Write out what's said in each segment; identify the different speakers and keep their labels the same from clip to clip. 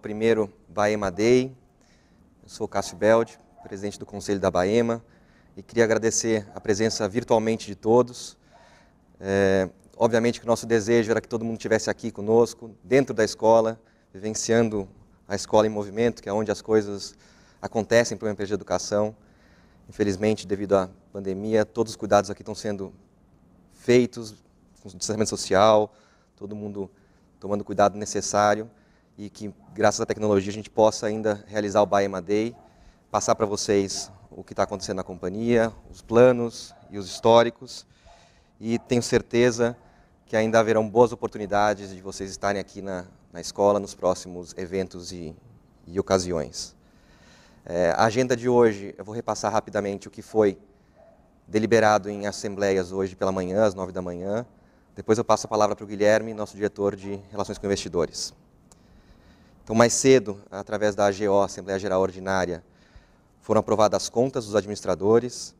Speaker 1: Primeiro Baema Day. Eu sou o Cássio Belde, presidente do Conselho da Baema, e queria agradecer a presença virtualmente de todos. Obviamente que o nosso desejo era que todo mundo estivesse aqui conosco, dentro da escola, vivenciando a escola em movimento, que é onde as coisas acontecem para uma empresa de educação. Infelizmente, devido à pandemia, todos os cuidados aqui estão sendo feitos, com distanciamento social, todo mundo tomando o cuidado necessário, e que, graças à tecnologia, a gente possa ainda realizar o Baema Day, passar para vocês o que está acontecendo na companhia, os planos e os históricos, e tenho certeza que ainda haverão boas oportunidades de vocês estarem aqui na escola nos próximos eventos e ocasiões. A agenda de hoje, eu vou repassar rapidamente o que foi deliberado em assembleias hoje pela manhã, às 9 da manhã. Depois eu passo a palavra para o Guilherme, nosso diretor de Relações com Investidores. Então, mais cedo, através da AGO, Assembleia Geral Ordinária, foram aprovadas as contas dos administradores,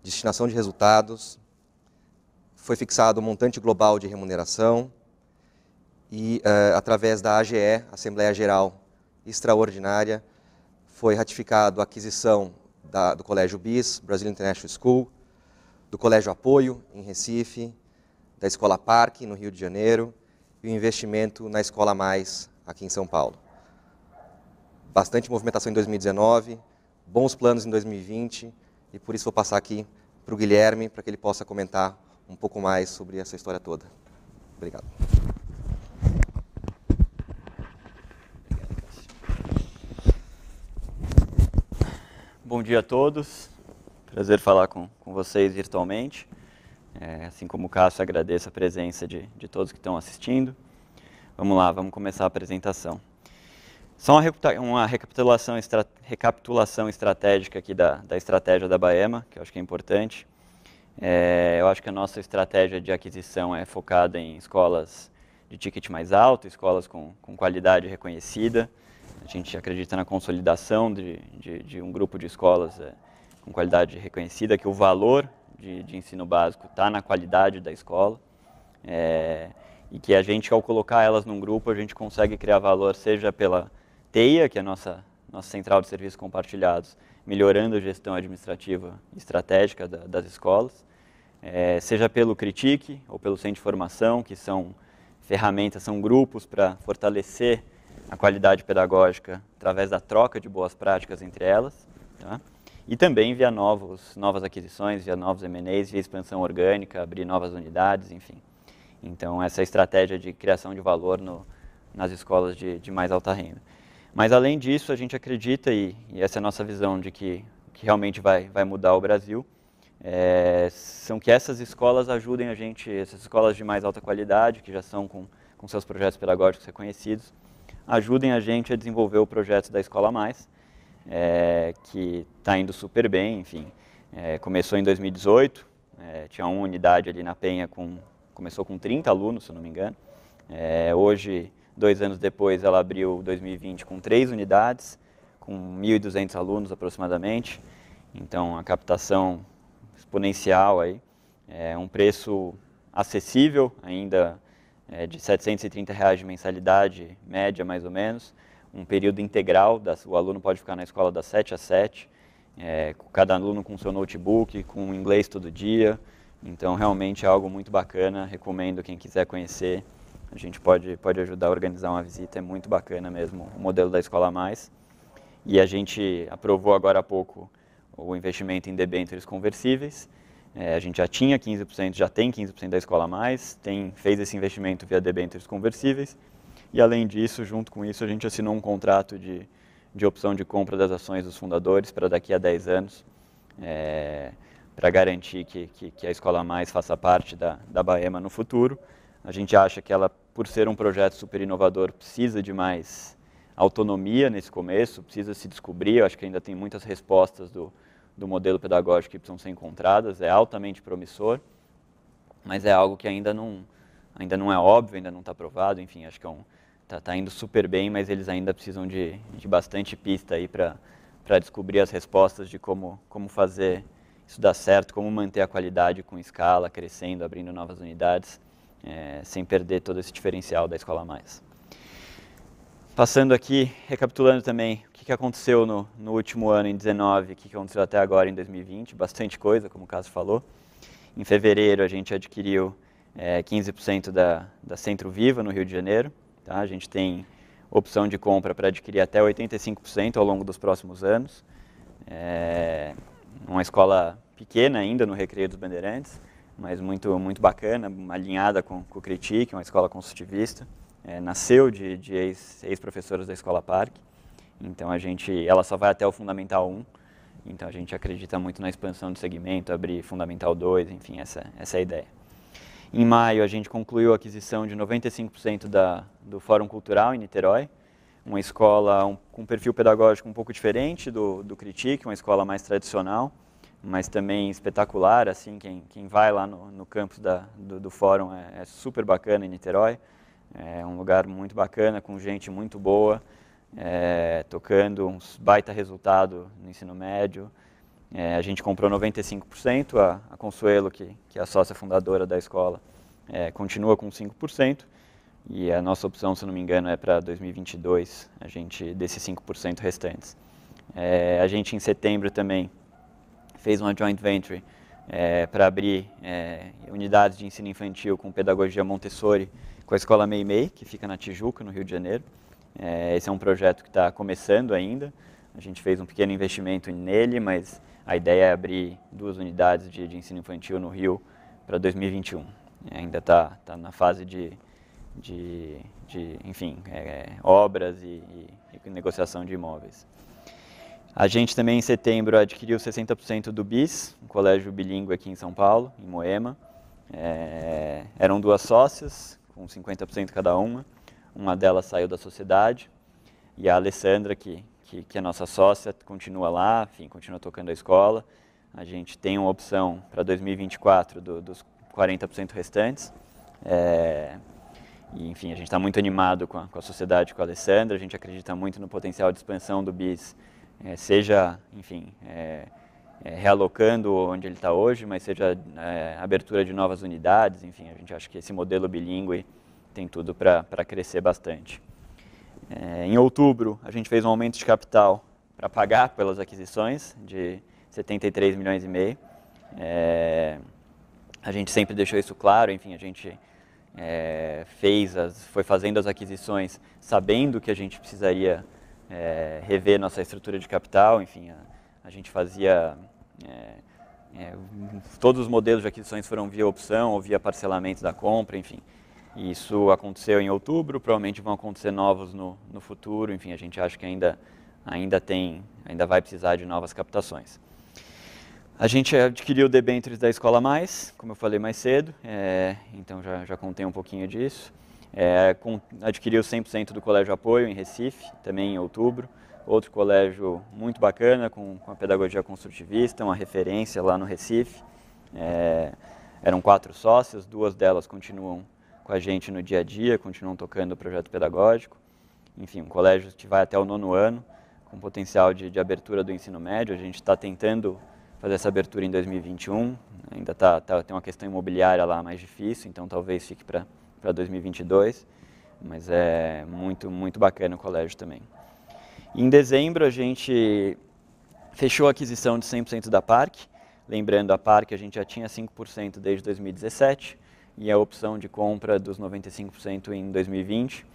Speaker 1: destinação de resultados, foi fixado o montante global de remuneração e, através da AGE, Assembleia Geral Extraordinária, foi ratificado a aquisição do Colégio BIS, Brazilian International School, do Colégio Apoio, em Recife, da Escola Parque, no Rio de Janeiro, e o investimento na Escola Mais, aqui em São Paulo. Bastante movimentação em 2019, bons planos em 2020, e por isso vou passar aqui para o Guilherme, para que ele possa comentar um pouco mais sobre essa história toda. Obrigado.
Speaker 2: Bom dia a todos, prazer falar com vocês virtualmente. Assim como o Cássio, agradeço a presença de todos que estão assistindo. Vamos lá, vamos começar a apresentação. Só uma recapitulação estratégica aqui da estratégia da Baema, que eu acho que é importante. Eu acho que a nossa estratégia de aquisição é focada em escolas de ticket mais alto, escolas com qualidade reconhecida. A gente acredita na consolidação de um grupo de escolas com qualidade reconhecida, que o valor de ensino básico está na qualidade da escola, e que a gente, ao colocar elas num grupo, a gente consegue criar valor, seja pela TEIA, que é a nossa Central de Serviços Compartilhados, melhorando a gestão administrativa e estratégica das escolas, seja pelo Critique ou pelo Centro de Formação, que são ferramentas, são grupos para fortalecer a qualidade pedagógica através da troca de boas práticas entre elas, tá? E também via novas aquisições, via novos M&As, via expansão orgânica, abrir novas unidades, enfim. Então, essa é a estratégia de criação de valor nas escolas de mais alta renda. Mas, além disso, a gente acredita, e essa é a nossa visão de que realmente vai mudar o Brasil, são que essas escolas ajudem a gente, essas escolas de mais alta qualidade, que já são com seus projetos pedagógicos reconhecidos, ajudem a gente a desenvolver o projeto da Escola Mais, que está indo super bem, enfim. Começou em 2018, tinha uma unidade ali na Penha, começou com 30 alunos, se eu não me engano. Hoje, 2 anos depois, ela abriu 2020 com 3 unidades, com 1.200 alunos aproximadamente. Então, a captação exponencial aí, um preço acessível ainda, de R$ 730 de mensalidade média, mais ou menos, um período integral, o aluno pode ficar na escola das 7 às 7, cada aluno com seu notebook, com inglês todo dia, então realmente é algo muito bacana, recomendo quem quiser conhecer, a gente pode ajudar a organizar uma visita, é muito bacana mesmo o modelo da Escola Mais. E a gente aprovou agora há pouco o investimento em debêntures conversíveis. A gente já tinha 15%, já tem 15% da Escola Mais, fez esse investimento via debêntures conversíveis. E além disso, junto com isso, a gente assinou um contrato de opção de compra das ações dos fundadores para daqui a 10 anos, para garantir que a Escola Mais faça parte da Baema no futuro. A gente acha que ela, por ser um projeto super inovador, precisa de mais autonomia nesse começo, precisa se descobrir. Eu acho que ainda tem muitas respostas do modelo pedagógico que precisam ser encontradas, é altamente promissor, mas é algo que ainda não é óbvio, ainda não está provado, enfim, acho que está indo super bem, mas eles ainda precisam de bastante pista aí para descobrir as respostas de como fazer isso dar certo, como manter a qualidade com escala, crescendo, abrindo novas unidades, sem perder todo esse diferencial da Escola Mais. Passando aqui, recapitulando também o que aconteceu no último ano, em 2019, o que aconteceu até agora, em 2020, bastante coisa, como o Cássio falou. Em fevereiro, a gente adquiriu 15% da Centro Viva, no Rio de Janeiro. Tá? A gente tem opção de compra para adquirir até 85% ao longo dos próximos anos. Uma escola pequena ainda, no Recreio dos Bandeirantes, mas muito, muito bacana, alinhada com o Critique, uma escola construtivista. Nasceu de ex-professoras da Escola Parque, então ela só vai até o Fundamental 1, então a gente acredita muito na expansão do segmento, abrir Fundamental 2, enfim, essa é a ideia. Em maio a gente concluiu a aquisição de 95% do Fórum Cultural em Niterói, uma escola com um perfil pedagógico um pouco diferente do Critique, uma escola mais tradicional, mas também espetacular, assim, quem vai lá no campus do Fórum é super bacana em Niterói. É um lugar muito bacana, com gente muito boa, tocando uns baita resultado no ensino médio. A gente comprou 95%, a Consuelo, que é a sócia fundadora da escola, continua com 5%, e a nossa opção, se não me engano, é para 2022, desses 5% restantes. A gente, em setembro, também fez uma joint venture para abrir unidades de ensino infantil com pedagogia Montessori, com a Escola Meimei, que fica na Tijuca, no Rio de Janeiro. Esse é um projeto que está começando ainda. A gente fez um pequeno investimento nele, mas a ideia é abrir 2 unidades de ensino infantil no Rio para 2021. Ainda está na fase de enfim, obras e negociação de imóveis. A gente também, em setembro, adquiriu 60% do BIS, um colégio bilíngue aqui em São Paulo, em Moema. Eram 2 sócias, com 50% cada uma. Uma delas saiu da sociedade, e a Alessandra, que é nossa sócia, continua lá, enfim, continua tocando a escola. A gente tem uma opção para 2024 dos 40% restantes. E, enfim, a gente está muito animado com a sociedade, com a Alessandra. A gente acredita muito no potencial de expansão do BIS, seja, enfim, realocando onde ele está hoje, mas seja abertura de novas unidades. Enfim, a gente acha que esse modelo bilíngue tem tudo para crescer bastante. Em outubro, a gente fez um aumento de capital para pagar pelas aquisições de 73 milhões e meio. A gente sempre deixou isso claro, enfim, a gente foi fazendo as aquisições sabendo que a gente precisaria rever nossa estrutura de capital. Enfim, a gente fazia todos os modelos de aquisições foram via opção ou via parcelamento da compra, enfim. Isso aconteceu em outubro, provavelmente vão acontecer novos no futuro. Enfim, a gente acha que ainda vai precisar de novas captações. A gente adquiriu debêntures da Escola Mais, como eu falei mais cedo, então já contei um pouquinho disso. Adquiriu 100% do Colégio Apoio, em Recife, também em outubro. Outro colégio muito bacana, com a pedagogia construtivista, uma referência lá no Recife. Eram 4 sócios, 2 delas continuam com a gente no dia a dia, continuam tocando o projeto pedagógico. Enfim, um colégio que vai até o 9º ano, com potencial de abertura do ensino médio. A gente está tentando fazer essa abertura em 2021, ainda tem uma questão imobiliária lá mais difícil, então talvez fique para 2022, mas é muito, muito bacana o colégio também. Em dezembro, a gente fechou a aquisição de 100% da Parque. Lembrando, a Parque a gente já tinha 5% desde 2017, e a opção de compra dos 95% em 2020.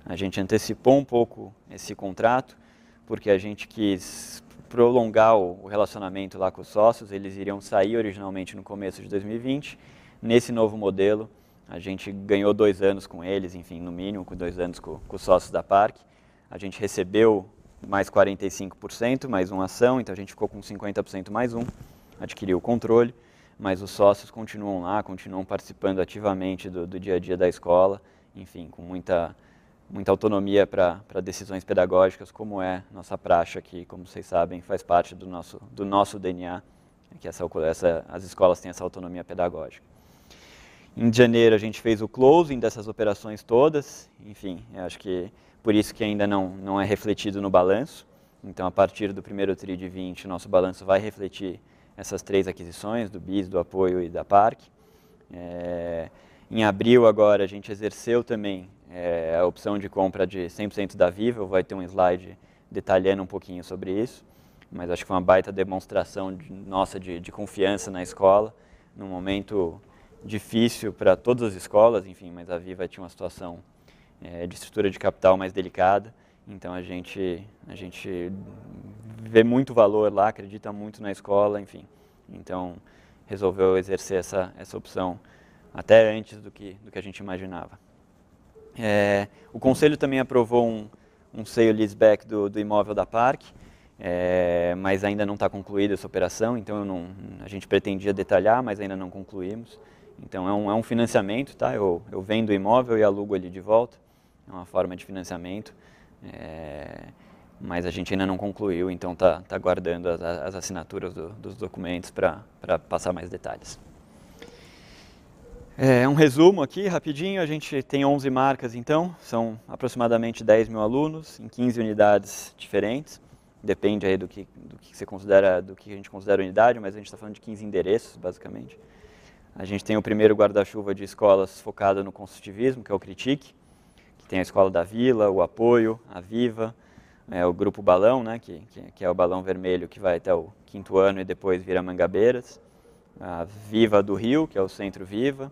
Speaker 2: A gente antecipou um pouco esse contrato, porque a gente quis prolongar o relacionamento lá com os sócios. Eles iriam sair originalmente no começo de 2020. Nesse novo modelo, a gente ganhou 2 anos com eles, enfim, no mínimo, com 2 anos com os sócios da Parque. A gente recebeu mais 45%, mais uma ação, então a gente ficou com 50% mais um, adquiriu o controle, mas os sócios continuam lá, continuam participando ativamente do dia a dia da escola, enfim, com muita autonomia para decisões pedagógicas, como é nossa praxe aqui, como vocês sabem, faz parte do nosso DNA, que as escolas têm essa autonomia pedagógica. Em janeiro a gente fez o closing dessas operações todas, enfim, eu acho que por isso que ainda não é refletido no balanço. Então, a partir do primeiro TRI de 20, o nosso balanço vai refletir essas 3 aquisições, do BIS, do Apoio e da Parque. Em abril agora a gente exerceu também a opção de compra de 100% da Viva, vai ter um slide detalhando um pouquinho sobre isso, mas acho que foi uma baita demonstração nossa de confiança na escola, num momento difícil para todas as escolas, enfim, mas a Viva tinha uma situação de estrutura de capital mais delicada, então a gente vê muito valor lá, acredita muito na escola, enfim, então resolveu exercer essa opção até antes do que a gente imaginava. O Conselho também aprovou um sale leaseback do imóvel da Parque, mas ainda não está concluída essa operação, então a gente pretendia detalhar, mas ainda não concluímos. Então é um financiamento, tá? Eu vendo o imóvel e alugo ele de volta, é uma forma de financiamento, mas a gente ainda não concluiu, então está aguardando as assinaturas dos documentos para passar mais detalhes. Um resumo aqui, rapidinho, a gente tem 11 marcas então, são aproximadamente 10 mil alunos, em 15 unidades diferentes, depende aí do que você considera, do que a gente considera unidade, mas a gente está falando de 15 endereços, basicamente. A gente tem o primeiro guarda-chuva de escolas focado no construtivismo, que é o Critique, que tem a Escola da Vila, o Apoio, a Viva, o Grupo Balão, né, que é o balão vermelho que vai até o 5º ano e depois vira Mangabeiras, a Viva do Rio, que é o Centro Viva,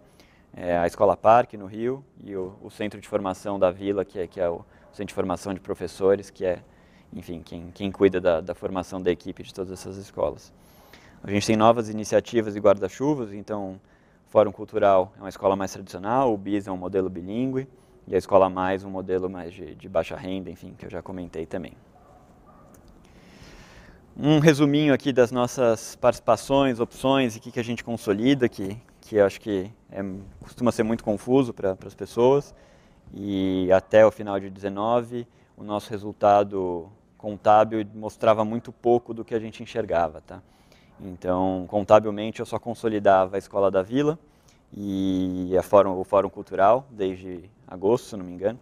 Speaker 2: a Escola Parque no Rio e o Centro de Formação da Vila, que é o Centro de Formação de Professores, que é, enfim, quem cuida da formação da equipe de todas essas escolas. A gente tem novas iniciativas e guarda-chuvas, então o Fórum Cultural é uma escola mais tradicional, o BIS é um modelo bilíngue e a Escola Mais um modelo mais de baixa renda, enfim, que eu já comentei também. Um resuminho aqui das nossas participações, opções e o que a gente consolida, que eu acho que costuma ser muito confuso para as pessoas. E até o final de 2019, o nosso resultado contábil mostrava muito pouco do que a gente enxergava. Tá? Então, contabilmente, eu só consolidava a Escola da Vila e o Fórum Cultural, desde agosto, se não me engano.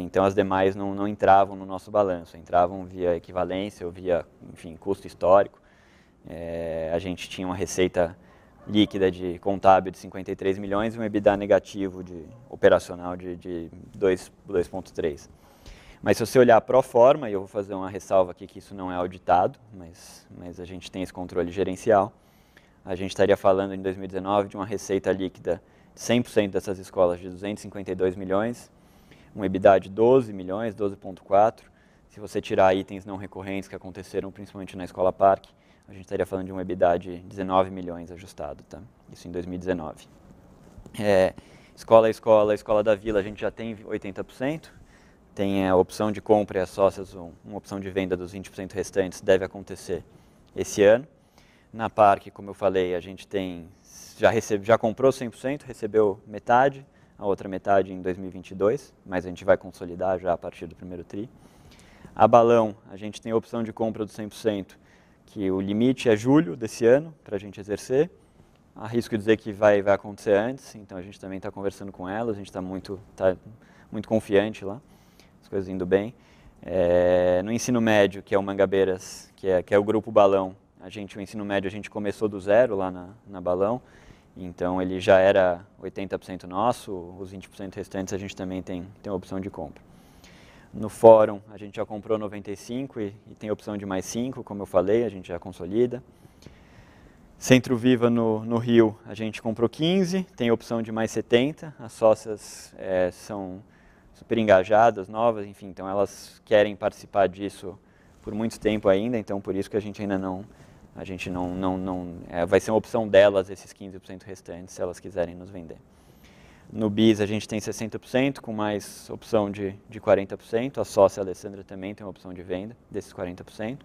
Speaker 2: Então as demais não entravam no nosso balanço, entravam via equivalência ou via, enfim, custo histórico. A gente tinha uma receita líquida de contábil de 53 milhões e um EBITDA negativo operacional de 2,3. Mas se você olhar pro forma, e eu vou fazer uma ressalva aqui que isso não é auditado, mas a gente tem esse controle gerencial, a gente estaria falando em 2019 de uma receita líquida de 100% dessas escolas de 252 milhões, um EBITDA de 12 milhões, 12,4. Se você tirar itens não recorrentes que aconteceram principalmente na Escola Parque, a gente estaria falando de um EBITDA de 19 milhões ajustado, tá? Isso em 2019. Escola da Vila, a gente já tem 80%, tem a opção de compra e as sócias, uma opção de venda dos 20% restantes deve acontecer esse ano. Na Parque, como eu falei, a gente já comprou 100%, recebeu metade, a outra metade em 2022, mas a gente vai consolidar já a partir do primeiro tri. A Balão, a gente tem a opção de compra do 100%, que o limite é julho desse ano, para a gente exercer. Arrisco dizer que vai acontecer antes, então a gente também está conversando com ela, a gente está muito confiante lá, as coisas indo bem. No ensino médio, que é o Mangabeiras, que é o Grupo Balão, o ensino médio a gente começou do zero lá na Balão, então ele já era 80% nosso, os 20% restantes a gente também tem a opção de compra. No Fórum a gente já comprou 95 e tem a opção de mais 5, como eu falei, a gente já consolida. Centro Viva no Rio a gente comprou 15, tem a opção de mais 70, as sócias são super engajadas, novas, enfim, então elas querem participar disso por muito tempo ainda, então por isso que a gente ainda não vai ser uma opção delas esses 15% restantes, se elas quiserem nos vender. No BIS a gente tem 60%, com mais opção de 40%, a sócia Alessandra também tem uma opção de venda desses 40%.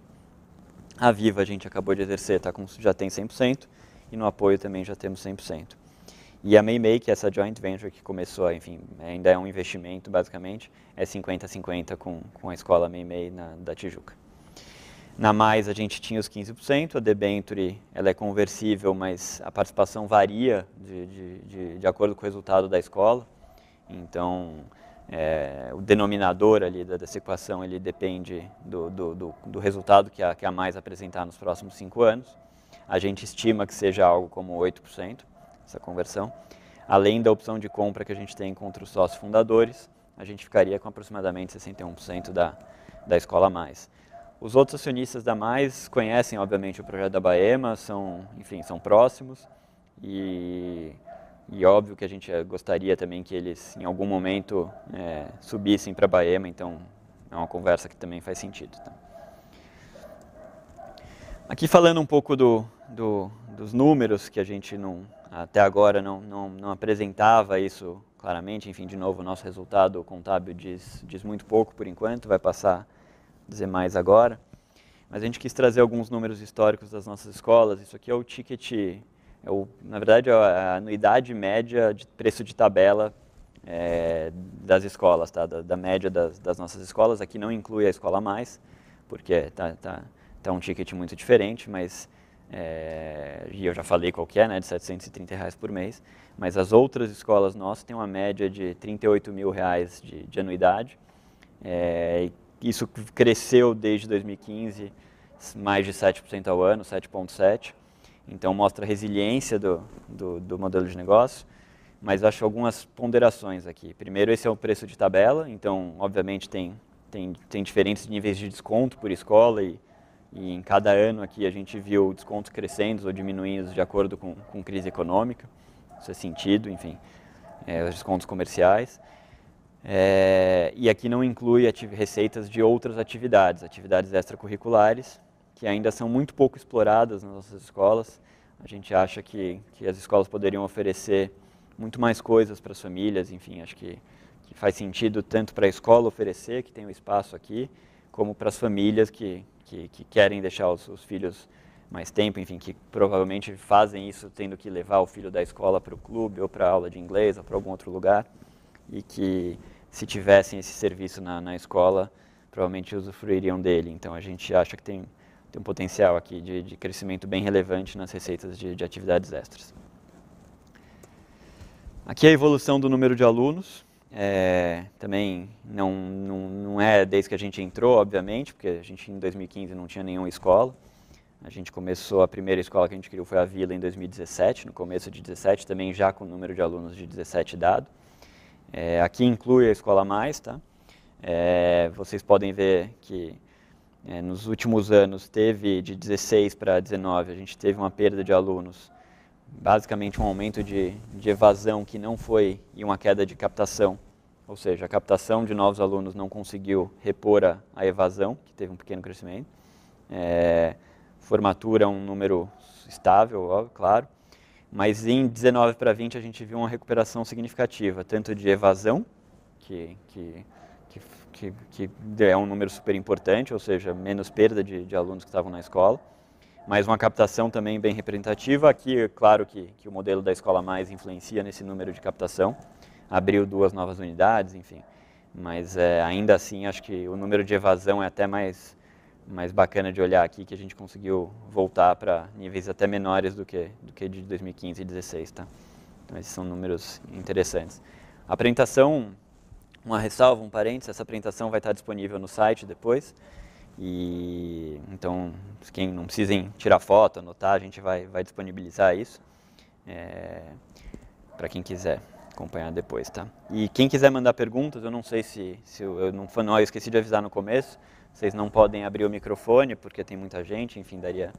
Speaker 2: A Viva a gente acabou de exercer, já tem 100%, e no Apoio também já temos 100%. E a Meimei, que é essa joint venture que começou, enfim, ainda é um investimento basicamente, é 50-50 com a escola Meimei da Tijuca. Na Mais a gente tinha os 15%, a debenture ela é conversível, mas a participação varia de acordo com o resultado da escola. Então, o denominador ali dessa equação ele depende do resultado que a Mais apresentar nos próximos 5 anos. A gente estima que seja algo como 8%, essa conversão. além da opção de compra que a gente tem contra os sócios fundadores, a gente ficaria com aproximadamente 61% da Escola Mais. Os outros acionistas da Mais conhecem, obviamente, o projeto da Baema, são próximos e óbvio que a gente gostaria também que eles, em algum momento, subissem para a Baema, então é uma conversa que também faz sentido. Tá? Aqui falando um pouco dos números, que a gente até agora não apresentava isso claramente, enfim, de novo, o nosso resultado contábil diz muito pouco por enquanto, vai passar a dizer mais agora. Mas a gente quis trazer alguns números históricos das nossas escolas. Isso aqui é o ticket, na verdade, a anuidade média de preço de tabela das escolas, tá? da média das nossas escolas. Aqui não inclui a Escola Mais, porque tá um ticket muito diferente, mas e eu já falei qual que é, né, de R$730 por mês, mas as outras escolas nossas têm uma média de R$38 mil de anuidade. Isso cresceu desde 2015, mais de 7% ao ano, 7,7%. Então mostra a resiliência do modelo de negócio, mas acho algumas ponderações aqui. Primeiro, esse é o preço de tabela, então obviamente tem diferentes níveis de desconto por escola e em cada ano aqui a gente viu descontos crescendo ou diminuindo de acordo com crise econômica. Isso é sentido, enfim, os descontos comerciais. E aqui não inclui receitas de outras atividades extracurriculares, que ainda são muito pouco exploradas nas nossas escolas. A gente acha que as escolas poderiam oferecer muito mais coisas para as famílias, enfim, acho que faz sentido tanto para a escola oferecer, que tem um espaço aqui, como para as famílias que querem deixar os filhos mais tempo, enfim, que provavelmente fazem isso tendo que levar o filho da escola para o clube, ou para a aula de inglês, ou para algum outro lugar, e que se tivessem esse serviço na escola, provavelmente usufruiriam dele. Então a gente acha que tem um potencial aqui de crescimento bem relevante nas receitas de atividades extras. Aqui é a evolução do número de alunos. Também não é desde que a gente entrou, obviamente, porque a gente em 2015 não tinha nenhuma escola. A gente começou, a primeira escola que a gente criou foi a Vila em 2017, no começo de 2017, também já com o número de alunos de 17 dado. Aqui inclui a Escola Mais, tá? Vocês podem ver que nos últimos anos teve de 16 para 19, a gente teve uma perda de alunos, basicamente um aumento de evasão que não foi e uma queda de captação, ou seja, a captação de novos alunos não conseguiu repor a evasão, que teve um pequeno crescimento. Formatura é um número estável, óbvio, claro, mas em 19 para 20 a gente viu uma recuperação significativa, tanto de evasão, que é um número super importante, ou seja, menos perda de alunos que estavam na escola, mas uma captação também bem representativa. Aqui, é claro que o modelo da Escola Mais influencia nesse número de captação, abriu 2 novas unidades, enfim, mas ainda assim acho que o número de evasão é até mais bacana de olhar aqui, que a gente conseguiu voltar para níveis até menores do que de 2015 e 2016, tá? Então esses são números interessantes. A apresentação, uma ressalva, um parênteses, essa apresentação vai estar disponível no site depois, e então quem não precisem tirar foto, anotar, a gente vai disponibilizar isso para quem quiser acompanhar depois, tá? E quem quiser mandar perguntas, eu não sei se eu esqueci de avisar no começo, vocês não podem abrir o microfone porque tem muita gente, enfim, teria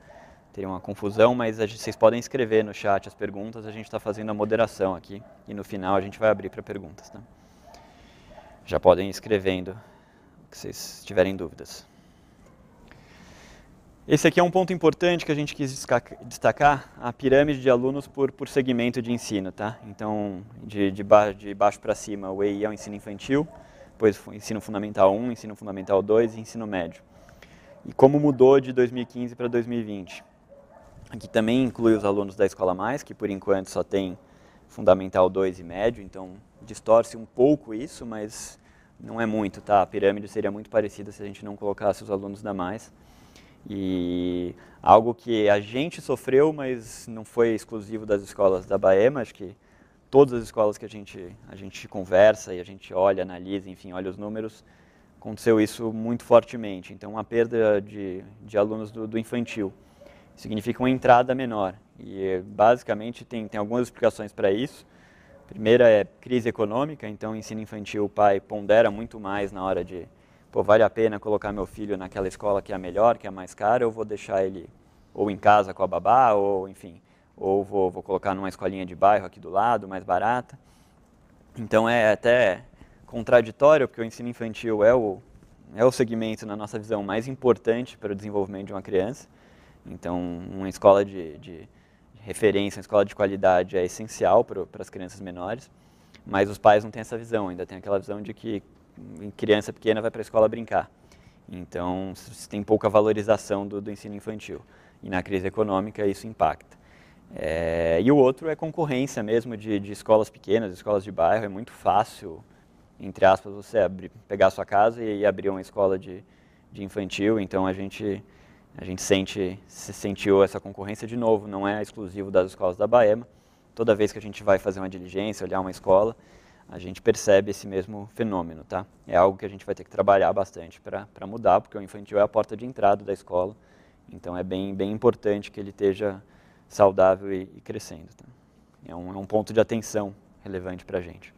Speaker 2: uma confusão, mas vocês podem escrever no chat as perguntas, a gente está fazendo a moderação aqui e no final a gente vai abrir para perguntas, tá? Já podem ir escrevendo se vocês tiverem dúvidas. Esse aqui é um ponto importante que a gente quis destacar, a pirâmide de alunos por segmento de ensino, tá? Então, de baixo para cima, o EI é o ensino infantil, depois o ensino fundamental 1, ensino fundamental 2 e ensino médio. E como mudou de 2015 para 2020? Aqui também inclui os alunos da Escola Mais, que por enquanto só tem fundamental 2 e médio, então distorce um pouco isso, mas não é muito, tá? A pirâmide seria muito parecida se a gente não colocasse os alunos da Mais. E algo que a gente sofreu, mas não foi exclusivo das escolas da Baema, acho que todas as escolas que a gente conversa e a gente olha, analisa, enfim, olha os números, aconteceu isso muito fortemente. Então, a perda de alunos do infantil significa uma entrada menor. E, basicamente, tem algumas explicações para isso. Primeira é crise econômica, então o ensino infantil o pai pondera muito mais na hora de, pô, vale a pena colocar meu filho naquela escola que é a melhor, que é a mais cara, eu vou deixar ele ou em casa com a babá, ou enfim, ou vou colocar numa escolinha de bairro aqui do lado, mais barata. Então é até contraditório, porque o ensino infantil é o segmento, na nossa visão, mais importante para o desenvolvimento de uma criança. Então, uma escola de referência, uma escola de qualidade é essencial para as crianças menores, mas os pais não têm essa visão, ainda tem aquela visão de que criança pequena vai para a escola brincar. Então, se tem pouca valorização do ensino infantil. E na crise econômica isso impacta. E o outro é concorrência mesmo de escolas pequenas, escolas de bairro. É muito fácil, entre aspas, você pegar a sua casa e abrir uma escola de infantil. Então a gente sentiu essa concorrência de novo, não é exclusivo das escolas da Baema. Toda vez que a gente vai fazer uma diligência, olhar uma escola, a gente percebe esse mesmo fenômeno, tá? É algo que a gente vai ter que trabalhar bastante para mudar, porque o infantil é a porta de entrada da escola. Então é bem importante que ele esteja saudável e crescendo. Tá? É um ponto de atenção relevante para a gente.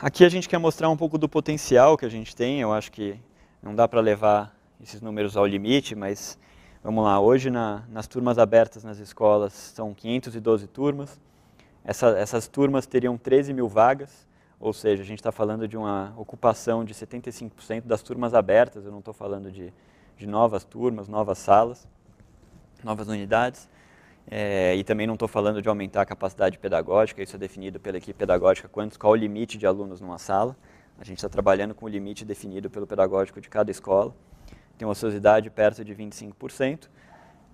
Speaker 2: Aqui a gente quer mostrar um pouco do potencial que a gente tem. Eu acho que não dá para levar esses números ao limite, mas vamos lá. Hoje nas turmas abertas nas escolas são 512 turmas. Essas turmas teriam 13 mil vagas, ou seja, a gente está falando de uma ocupação de 75% das turmas abertas. Eu não estou falando de novas turmas, novas salas, novas unidades, e também não estou falando de aumentar a capacidade pedagógica. Isso é definido pela equipe pedagógica, qual o limite de alunos numa sala. A gente está trabalhando com o limite definido pelo pedagógico de cada escola. Tem uma ociosidade perto de 25%.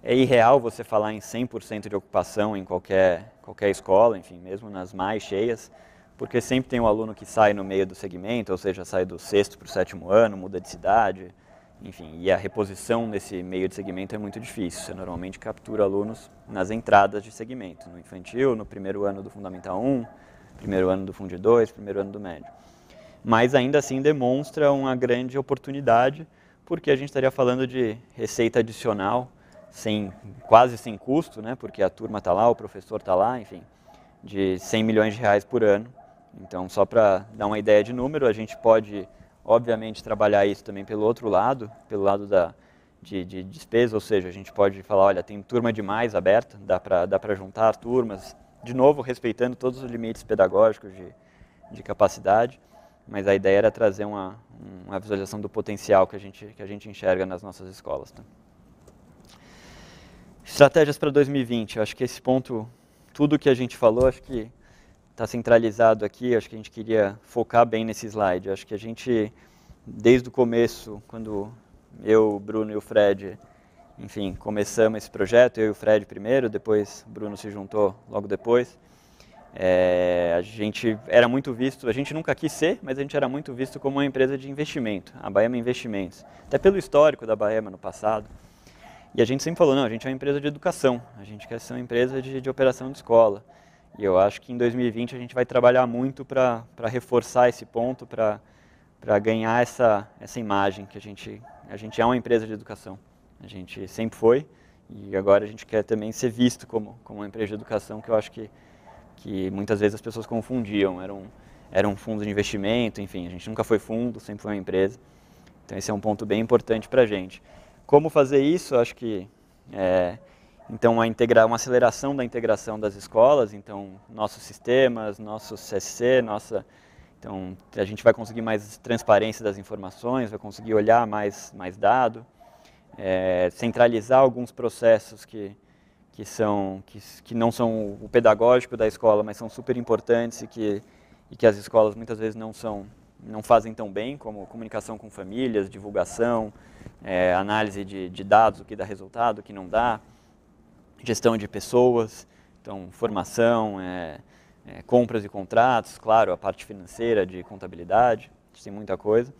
Speaker 2: É irreal você falar em 100% de ocupação em qualquer escola, enfim, mesmo nas mais cheias, porque sempre tem um aluno que sai no meio do segmento, ou seja, sai do 6º para o 7º ano, muda de cidade, enfim, e a reposição nesse meio de segmento é muito difícil. Você normalmente captura alunos nas entradas de segmento, no infantil, no primeiro ano do Fundamental 1, primeiro ano do Fundi 2, primeiro ano do médio. Mas ainda assim demonstra uma grande oportunidade, porque a gente estaria falando de receita adicional, quase sem custo, né, porque a turma está lá, o professor está lá, enfim, de 100 milhões de reais por ano. Então, só para dar uma ideia de número, a gente pode, obviamente, trabalhar isso também pelo outro lado, pelo lado de despesa, ou seja, a gente pode falar, olha, tem turma demais aberta, dá para juntar turmas, de novo, respeitando todos os limites pedagógicos de capacidade, mas a ideia era trazer uma visualização do potencial que a gente enxerga nas nossas escolas. Tá? Estratégias para 2020, eu acho que esse ponto, tudo que a gente falou, acho que está centralizado aqui, acho que a gente queria focar bem nesse slide. Acho que a gente, desde o começo, quando eu, o Bruno e o Fred, enfim, começamos esse projeto, eu e o Fred primeiro, depois o Bruno se juntou logo depois, a gente era muito visto, a gente nunca quis ser, mas a gente era muito visto como uma empresa de investimento, a Baema Investimentos, até pelo histórico da Baema no passado. E a gente sempre falou, não, a gente é uma empresa de educação, a gente quer ser uma empresa de operação de escola. E eu acho que em 2020 a gente vai trabalhar muito para reforçar esse ponto, para ganhar essa imagem que a gente é uma empresa de educação. A gente sempre foi e agora a gente quer também ser visto como uma empresa de educação, que eu acho que muitas vezes as pessoas confundiam, era um fundo de investimento, enfim, a gente nunca foi fundo, sempre foi uma empresa. Então esse é um ponto bem importante para a gente. Como fazer isso? Eu acho que então uma aceleração da integração das escolas, então nossos sistemas, nosso CSC, então a gente vai conseguir mais transparência das informações, vai conseguir olhar mais dado, centralizar alguns processos que não são o pedagógico da escola, mas são super importantes e que as escolas muitas vezes não fazem tão bem, como comunicação com famílias, divulgação, análise de dados, o que dá resultado, o que não dá, gestão de pessoas, então formação, compras e contratos, claro, a parte financeira de contabilidade, a gente tem muita coisa.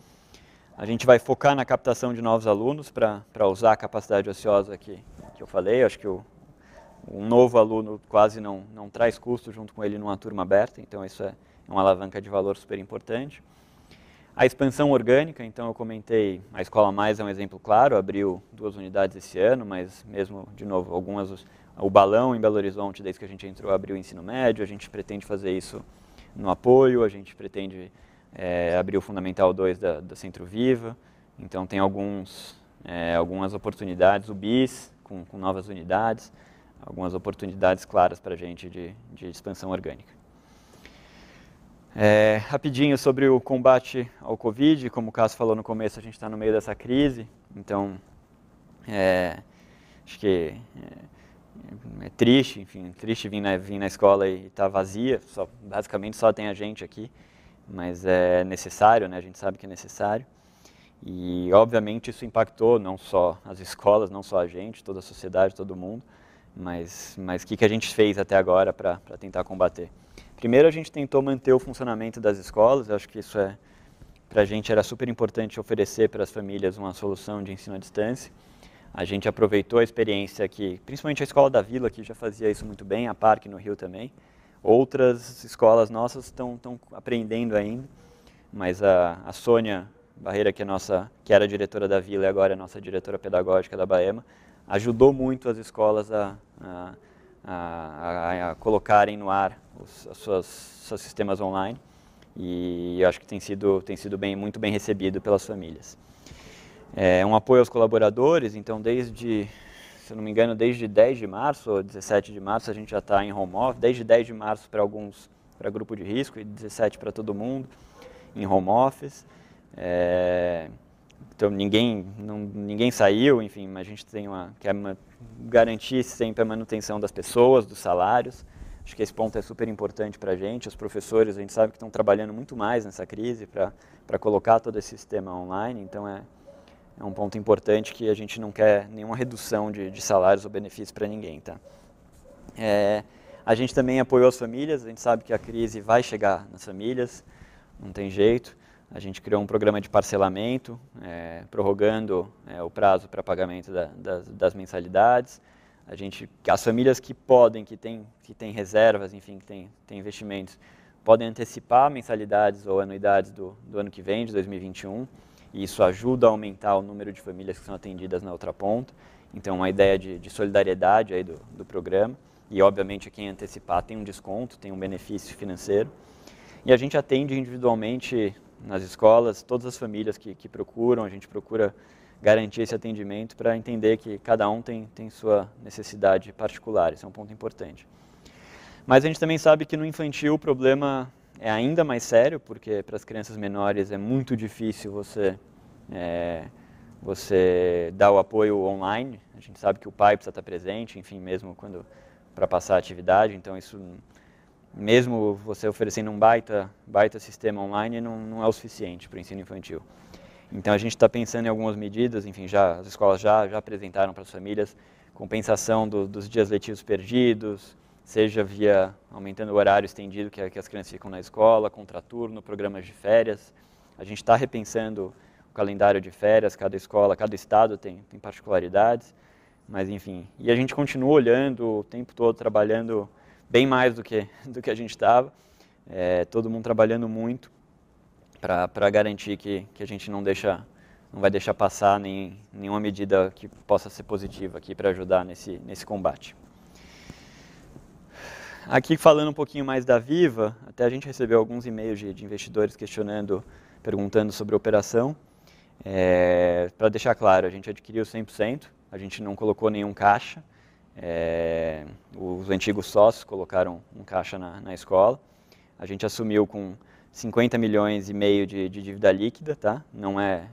Speaker 2: A gente vai focar na captação de novos alunos para usar a capacidade ociosa que eu falei. Eu acho que um novo aluno quase não traz custo junto com ele numa turma aberta, então isso é uma alavanca de valor super importante. A expansão orgânica, então eu comentei, a Escola Mais é um exemplo claro, abriu 2 unidades esse ano, mas mesmo, de novo, o Balão em Belo Horizonte, desde que a gente entrou, abriu o ensino médio, a gente pretende fazer isso no apoio, a gente pretende abrir o Fundamental 2 da Centro Viva, então tem algumas oportunidades, o BIS com novas unidades, algumas oportunidades claras para a gente de expansão orgânica. Rapidinho sobre o combate ao Covid, como o Cássio falou no começo, a gente está no meio dessa crise, então acho que é triste, enfim, triste vir na escola e estar vazia, basicamente só tem a gente aqui, mas é necessário, né? A gente sabe que é necessário. E, obviamente, isso impactou não só as escolas, não só a gente, toda a sociedade, todo mundo, mas o que a gente fez até agora para tentar combater? Primeiro, a gente tentou manter o funcionamento das escolas, eu acho que isso para a gente era super importante oferecer para as famílias uma solução de ensino à distância. A gente aproveitou a experiência aqui, principalmente a Escola da Vila, que já fazia isso muito bem, a Parque no Rio também. Outras escolas nossas estão aprendendo ainda, mas a Sônia Barreira, que era diretora da Vila e agora é nossa diretora pedagógica da Baema, ajudou muito as escolas a colocarem no ar os seus sistemas online, e eu acho que tem sido muito bem recebido pelas famílias. Um apoio aos colaboradores, então se eu não me engano, desde 10 de março ou 17 de março a gente já está em home office, desde 10 de março para grupo de risco e 17 para todo mundo em home office. Então ninguém saiu, enfim, mas a gente quer garantir sempre a manutenção das pessoas, dos salários. Acho que esse ponto é super importante para a gente. Os professores, a gente sabe que estão trabalhando muito mais nessa crise para colocar todo esse sistema online, então é um ponto importante que a gente não quer nenhuma redução de salários ou benefícios para ninguém. Tá? A gente também apoiou as famílias, a gente sabe que a crise vai chegar nas famílias, não tem jeito. A gente criou um programa de parcelamento, prorrogando o prazo para pagamento das mensalidades. As famílias que podem, que têm reservas, enfim, que têm investimentos, podem antecipar mensalidades ou anuidades do ano que vem, de 2021. E isso ajuda a aumentar o número de famílias que são atendidas na outra ponta. Então, uma ideia de solidariedade aí do programa. E, obviamente, quem antecipar tem um desconto, tem um benefício financeiro. E a gente atende individualmente nas escolas, todas as famílias que procuram, a gente procura garantir esse atendimento para entender que cada um tem sua necessidade particular, isso é um ponto importante. Mas a gente também sabe que no infantil o problema é ainda mais sério, porque para as crianças menores é muito difícil você dar o apoio online, a gente sabe que o pai precisa estar presente, enfim, mesmo para passar a atividade, então isso, mesmo você oferecendo um baita sistema online, não é o suficiente para o ensino infantil. Então a gente está pensando em algumas medidas, enfim, as escolas já apresentaram para as famílias compensação dos dias letivos perdidos, seja via aumentando o horário estendido que as crianças ficam na escola, contraturno, programas de férias. A gente está repensando o calendário de férias, cada escola, cada estado tem particularidades, mas enfim. E a gente continua olhando o tempo todo, trabalhando bem mais do que a gente estava, todo mundo trabalhando muito para garantir que a gente não vai deixar passar nenhuma medida que possa ser positiva aqui para ajudar nesse combate. Aqui falando um pouquinho mais da Viva, até a gente recebeu alguns e-mails de investidores perguntando sobre a operação. Para deixar claro, a gente adquiriu 100%, a gente não colocou nenhum caixa, os antigos sócios colocaram um caixa na escola, a gente assumiu com 50 milhões e meio de dívida líquida, tá?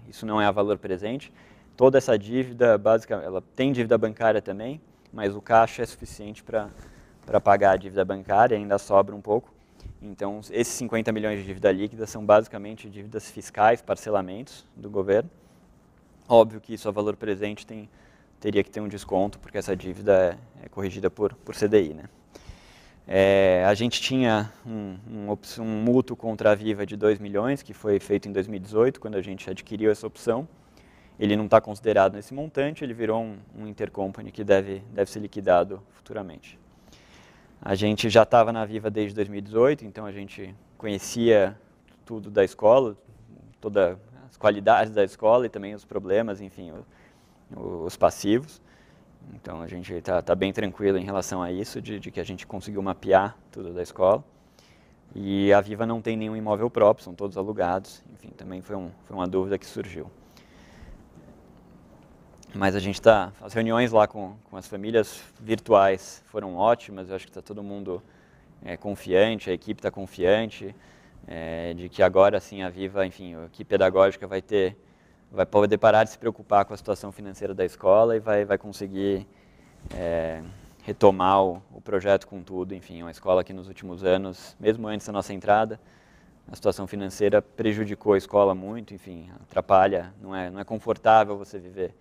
Speaker 2: Isso não é a valor presente. Toda essa dívida, basicamente, ela tem dívida bancária também, mas o caixa é suficiente para pagar a dívida bancária, ainda sobra um pouco. Então, esses 50 milhões de dívida líquida são basicamente dívidas fiscais, parcelamentos do governo. Óbvio que isso a valor presente teria que ter um desconto, porque essa dívida é corrigida por CDI, né? A gente tinha um mútuo contra a Viva de 2 milhões, que foi feito em 2018, quando a gente adquiriu essa opção. Ele não está considerado nesse montante, ele virou um intercompany que deve ser liquidado futuramente. A gente já estava na Viva desde 2018, então a gente conhecia tudo da escola, todas as qualidades da escola e também os problemas, enfim, os passivos. Então a gente está bem tranquilo em relação a isso, de que a gente conseguiu mapear tudo da escola. E a Viva não tem nenhum imóvel próprio, são todos alugados. Enfim, também foi uma dúvida que surgiu. Mas a gente as reuniões lá com as famílias virtuais foram ótimas, eu acho que está todo mundo confiante, a equipe está confiante, de que agora sim a Viva, enfim, a equipe pedagógica vai poder parar de se preocupar com a situação financeira da escola e vai conseguir retomar o projeto com tudo. Enfim, é uma escola que nos últimos anos, mesmo antes da nossa entrada, a situação financeira prejudicou a escola muito, enfim, atrapalha, não é confortável você viver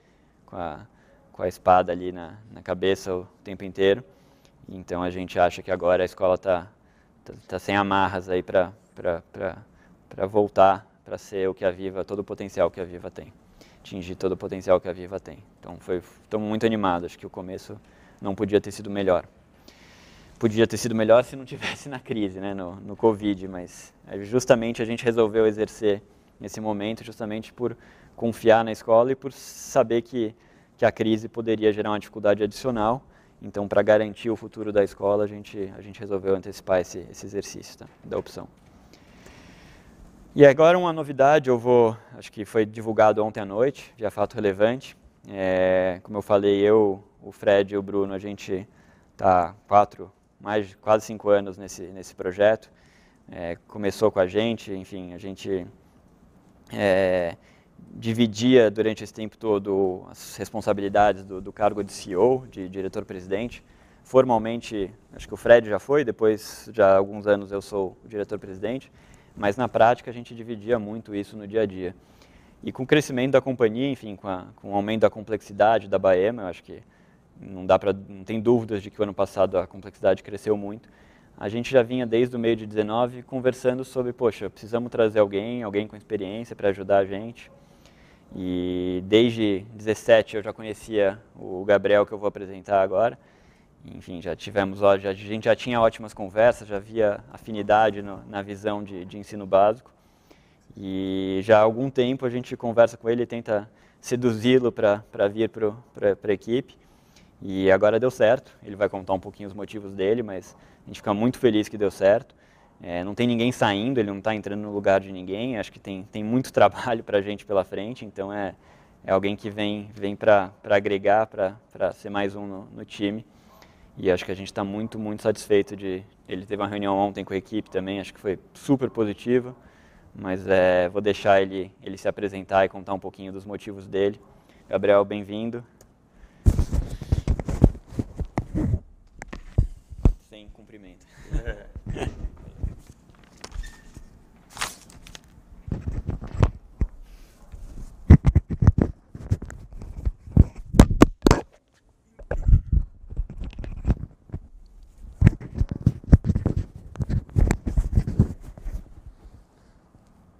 Speaker 2: com a espada ali na cabeça o tempo inteiro. Então a gente acha que agora a escola tá sem amarras aí para voltar para ser o que a Viva, todo o potencial que a Viva tem, atingir todo o potencial que a Viva tem. Então estamos muito animados, acho que o começo não podia ter sido melhor. Podia ter sido melhor se não tivesse na crise, né, no Covid, mas justamente a gente resolveu exercer nesse momento justamente por confiar na escola e por saber que a crise poderia gerar uma dificuldade adicional. Então, para garantir o futuro da escola, a gente resolveu antecipar esse exercício, tá, da opção. E agora uma novidade, acho que foi divulgado ontem à noite, via Fato Relevante. Como eu falei, o Fred e o Bruno, a gente está quase 5 anos nesse projeto. Começou com a gente, enfim, a gente dividia durante esse tempo todo as responsabilidades do cargo de CEO, de diretor-presidente. Formalmente, acho que o Fred já foi, depois, já há alguns anos, eu sou o diretor-presidente, mas na prática a gente dividia muito isso no dia a dia. E com o crescimento da companhia, enfim, com o aumento da complexidade da Baema, eu acho que não tem dúvidas de que o ano passado a complexidade cresceu muito. A gente já vinha desde o meio de 19 conversando sobre, poxa, precisamos trazer alguém com experiência para ajudar a gente. E desde 17 eu já conhecia o Gabriel, que eu vou apresentar agora. Enfim, a gente já tinha ótimas conversas, já havia afinidade na visão de ensino básico. E já há algum tempo a gente conversa com ele e tenta seduzi-lo para vir para a equipe. E agora deu certo, ele vai contar um pouquinho os motivos dele, mas a gente fica muito feliz que deu certo. Não tem ninguém saindo, ele não está entrando no lugar de ninguém, acho que tem muito trabalho para a gente pela frente, então é alguém que vem para agregar, para ser mais um no time. E acho que a gente está muito, muito satisfeito ele teve uma reunião ontem com a equipe também, acho que foi super positiva, mas vou deixar ele se apresentar e contar um pouquinho dos motivos dele. Gabriel, bem-vindo. Sem cumprimento.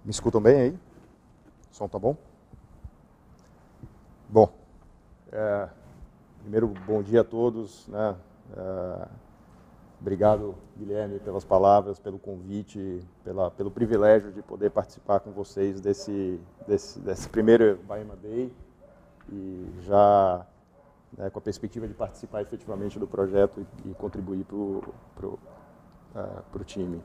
Speaker 3: Me escutam bem aí? O som tá bom? Bom, primeiro, bom dia a todos, né? Obrigado, Guilherme, pelas palavras, pelo convite, pelo privilégio de poder participar com vocês desse primeiro Baema Day e já com a perspectiva de participar efetivamente do projeto e contribuir para o time.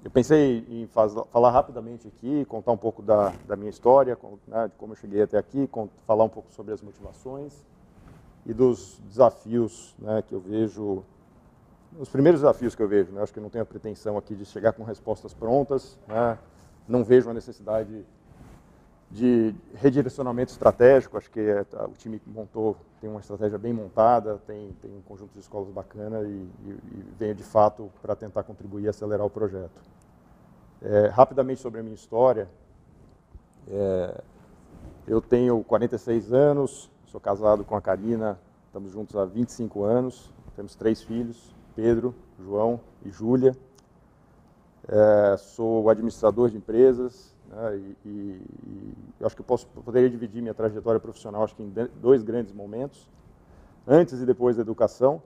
Speaker 3: Eu pensei em falar rapidamente aqui, contar um pouco da minha história, de como eu cheguei até aqui, falar um pouco sobre as motivações e dos desafios que eu vejo, os primeiros desafios que eu vejo. Acho que não tenho a pretensão aqui de chegar com respostas prontas, não vejo a necessidade de redirecionamento estratégico, acho que o time tem uma estratégia bem montada, tem um conjunto de escolas bacana e venho de fato para tentar contribuir e acelerar o projeto. Rapidamente sobre a minha história, eu tenho 46 anos, sou casado com a Karina, estamos juntos há 25 anos, temos 3 filhos, Pedro, João e Júlia. Sou administrador de empresas, e acho que poderia dividir minha trajetória profissional acho que em 2 grandes momentos, antes e depois da educação.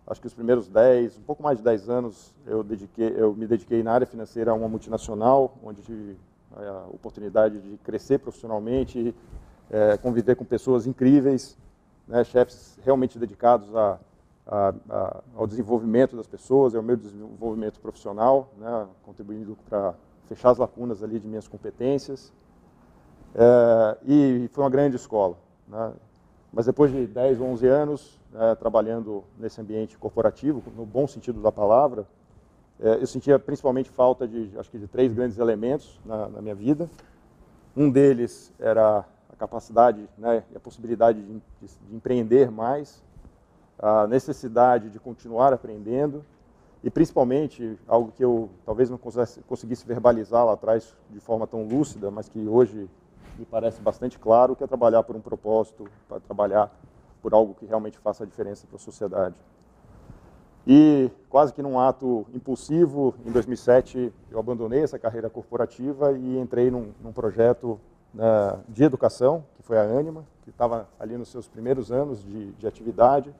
Speaker 3: Acho que os primeiros um pouco mais de 10 anos, eu me dediquei na área financeira a uma multinacional, onde tive a oportunidade de crescer profissionalmente, conviver com pessoas incríveis, né, chefes realmente dedicados ao desenvolvimento das pessoas, ao meu desenvolvimento profissional, né, contribuindo para fechar as lacunas ali de minhas competências. E foi uma grande escola, né? Mas depois de 10, 11 anos trabalhando nesse ambiente corporativo, no bom sentido da palavra, eu sentia principalmente falta acho que de 3 grandes elementos na minha vida. Um deles era a capacidade, né, e a possibilidade de empreender mais, a necessidade de continuar aprendendo e, principalmente, algo que eu talvez não conseguisse verbalizar lá atrás de forma tão lúcida, mas que hoje me parece bastante claro, que é trabalhar por um propósito, para trabalhar por algo que realmente faça a diferença para a sociedade. E, quase que num ato impulsivo, em 2007, eu abandonei essa carreira corporativa e entrei num projeto de educação, que foi a Anima, que estava ali nos seus primeiros anos de atividade.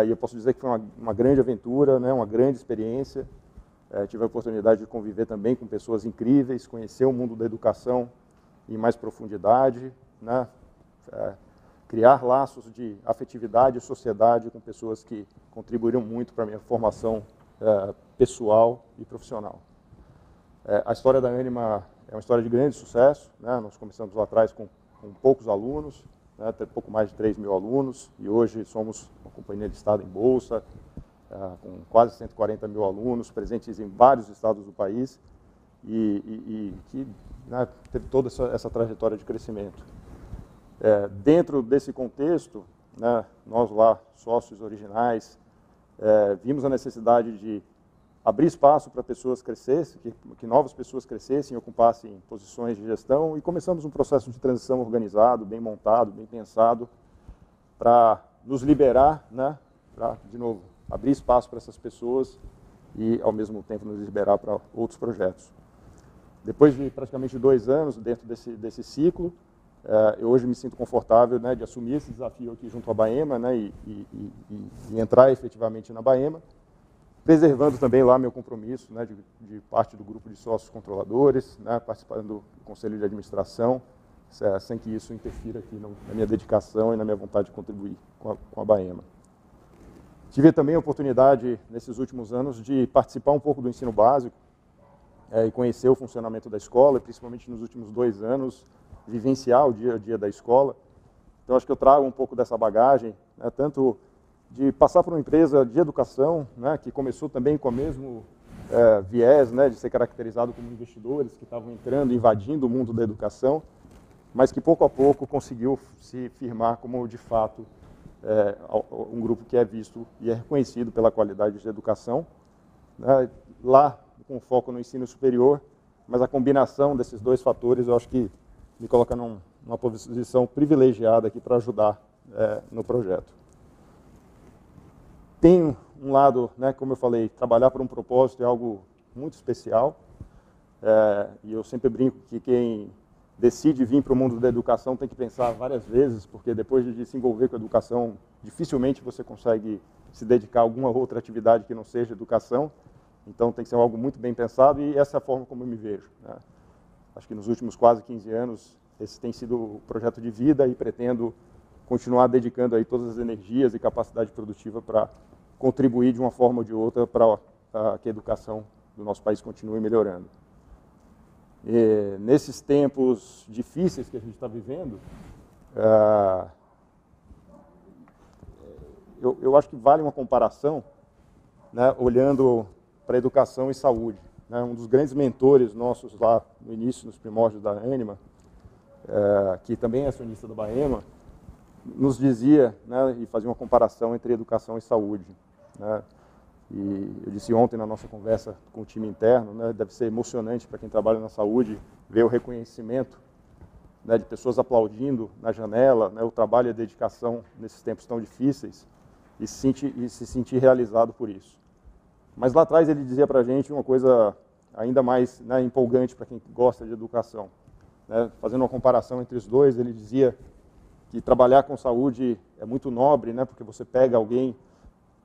Speaker 3: E eu posso dizer que foi uma grande aventura, né, uma grande experiência. Tive a oportunidade de conviver também com pessoas incríveis, conhecer o mundo da educação em mais profundidade, né, criar laços de afetividade e sociedade com pessoas que contribuíram muito para a minha formação pessoal e profissional. A história da Anima é uma história de grande sucesso, né? Nós começamos lá atrás com poucos alunos, né? Pouco mais de 3 mil alunos, e hoje somos uma companhia listada em bolsa, com quase 140 mil alunos, presentes em vários estados do país, e que, né, teve toda essa trajetória de crescimento. Dentro desse contexto, né, nós lá, sócios originais, vimos a necessidade de abrir espaço para pessoas crescessem, que novas pessoas crescessem e ocupassem posições de gestão, e começamos um processo de transição organizado, bem montado, bem pensado, para nos liberar, né, para, de novo, abrir espaço para essas pessoas e, ao mesmo tempo, nos liberar para outros projetos. Depois de praticamente 2 anos dentro desse ciclo, eu hoje me sinto confortável, né, de assumir esse desafio aqui junto à Baema, né, e entrar efetivamente na Baema, preservando também lá meu compromisso, né, de parte do grupo de sócios controladores, né, participando do conselho de administração, sem que isso interfira aqui na minha dedicação e na minha vontade de contribuir com a Baema. Tive também a oportunidade, nesses últimos anos, de participar um pouco do ensino básico e conhecer o funcionamento da escola, e principalmente nos últimos 2 anos, vivenciar o dia a dia da escola. Então, acho que eu trago um pouco dessa bagagem, né, tanto de passar por uma empresa de educação, né, que começou também com o mesmo viés, né, de ser caracterizado como investidores que estavam entrando, invadindo o mundo da educação, mas que pouco a pouco conseguiu se firmar como, de fato, um grupo que é visto e é reconhecido pela qualidade de educação, né, lá com foco no ensino superior, mas a combinação desses 2 fatores eu acho que me coloca numa posição privilegiada aqui para ajudar no projeto. Tem um lado, né, como eu falei, trabalhar por um propósito é algo muito especial, e eu sempre brinco que quem decide vir para o mundo da educação tem que pensar várias vezes, porque depois de se envolver com a educação, dificilmente você consegue se dedicar a alguma outra atividade que não seja educação, então tem que ser algo muito bem pensado, e essa é a forma como eu me vejo, né? Acho que nos últimos quase 15 anos, esse tem sido o projeto de vida, e pretendo continuar dedicando aí todas as energias e capacidade produtiva para contribuir de uma forma ou de outra para que a educação do nosso país continue melhorando. E, nesses tempos difíceis que a gente está vivendo, eu acho que vale uma comparação, né, olhando para educação e saúde. Né, um dos grandes mentores nossos lá no início, nos primórdios da Anima, que também é acionista da Baema, nos dizia, né, e fazia uma comparação entre educação e saúde, né? E eu disse ontem na nossa conversa com o time interno, né, deve ser emocionante para quem trabalha na saúde ver o reconhecimento, né, de pessoas aplaudindo na janela, né, o trabalho e a dedicação nesses tempos tão difíceis, e se sentir realizado por isso. Mas lá atrás ele dizia para a gente uma coisa ainda mais, né, empolgante para quem gosta de educação, né? Fazendo uma comparação entre os dois, ele dizia que trabalhar com saúde é muito nobre, né, porque você pega alguém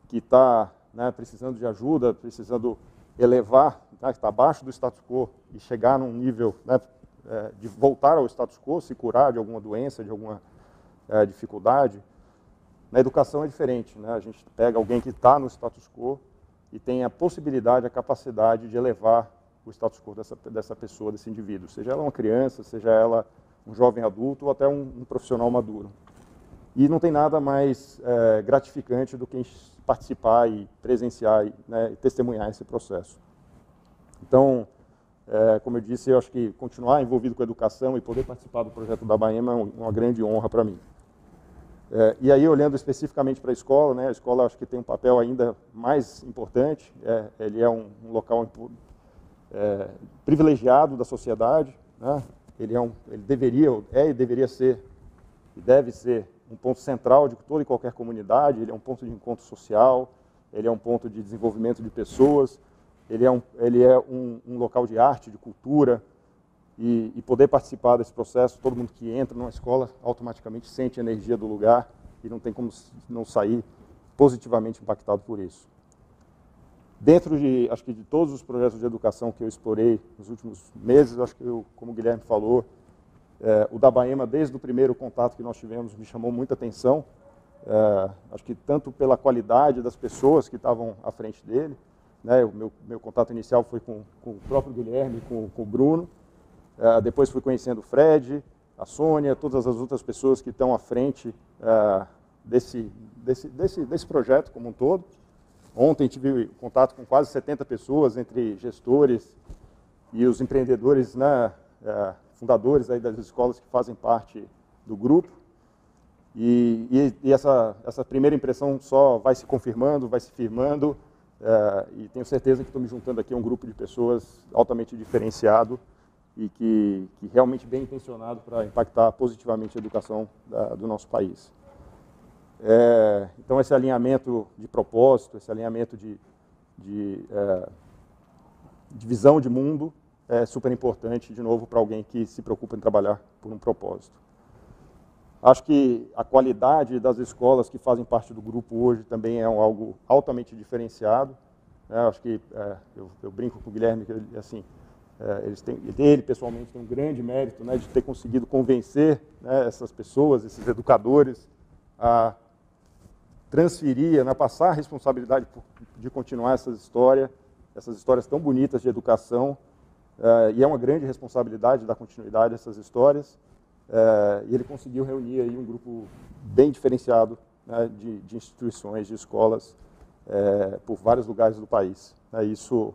Speaker 3: que está, né, precisando de ajuda, precisando elevar, né, que está abaixo do status quo, e chegar num nível, né, de voltar ao status quo, se curar de alguma doença, de alguma dificuldade, Na educação é diferente, né? A gente pega alguém que está no status quo e tem a possibilidade, a capacidade de elevar o status quo dessa pessoa, desse indivíduo, seja ela uma criança, seja ela um jovem adulto ou até um profissional maduro. E não tem nada mais gratificante do que participar e presenciar e, né, testemunhar esse processo. Então, como eu disse, eu acho que continuar envolvido com a educação e poder participar do projeto da Baema é uma grande honra para mim. E aí, olhando especificamente para a escola, né, a escola acho que tem um papel ainda mais importante, ele é um local privilegiado da sociedade, né, ele deveria ser e deve ser um ponto central de toda e qualquer comunidade, ele é um ponto de encontro social, ele é um ponto de desenvolvimento de pessoas, ele é um local de arte, de cultura, e poder participar desse processo, todo mundo que entra numa escola automaticamente sente a energia do lugar e não tem como não sair positivamente impactado por isso. Dentro acho que de todos os projetos de educação que eu explorei nos últimos meses, acho que como o Guilherme falou, o da Baema, desde o primeiro contato que nós tivemos, me chamou muita atenção, acho que tanto pela qualidade das pessoas que estavam à frente dele, né, o meu contato inicial foi com o próprio Guilherme, com o Bruno, depois fui conhecendo o Fred, a Sônia, todas as outras pessoas que estão à frente desse projeto como um todo. Ontem tive contato com quase 70 pessoas, entre gestores e os empreendedores, né, fundadores aí das escolas que fazem parte do grupo. E essa primeira impressão só vai se confirmando, vai se firmando, e tenho certeza que estou me juntando aqui a um grupo de pessoas altamente diferenciado, e que realmente bem intencionado para impactar positivamente a educação do nosso país. Então, esse alinhamento de propósito, esse alinhamento de visão de mundo é super importante, de novo, para alguém que se preocupa em trabalhar por um propósito. Acho que a qualidade das escolas que fazem parte do grupo hoje também é algo altamente diferenciado. Acho que eu brinco com o Guilherme que assim, ele pessoalmente tem um grande mérito, né, de ter conseguido convencer, né, essas pessoas, esses educadores, a transferir, né, passar a responsabilidade de continuar essas histórias tão bonitas de educação, e é uma grande responsabilidade dar continuidade a essas histórias, e ele conseguiu reunir aí um grupo bem diferenciado, né, de instituições, de escolas, por vários lugares do país. Isso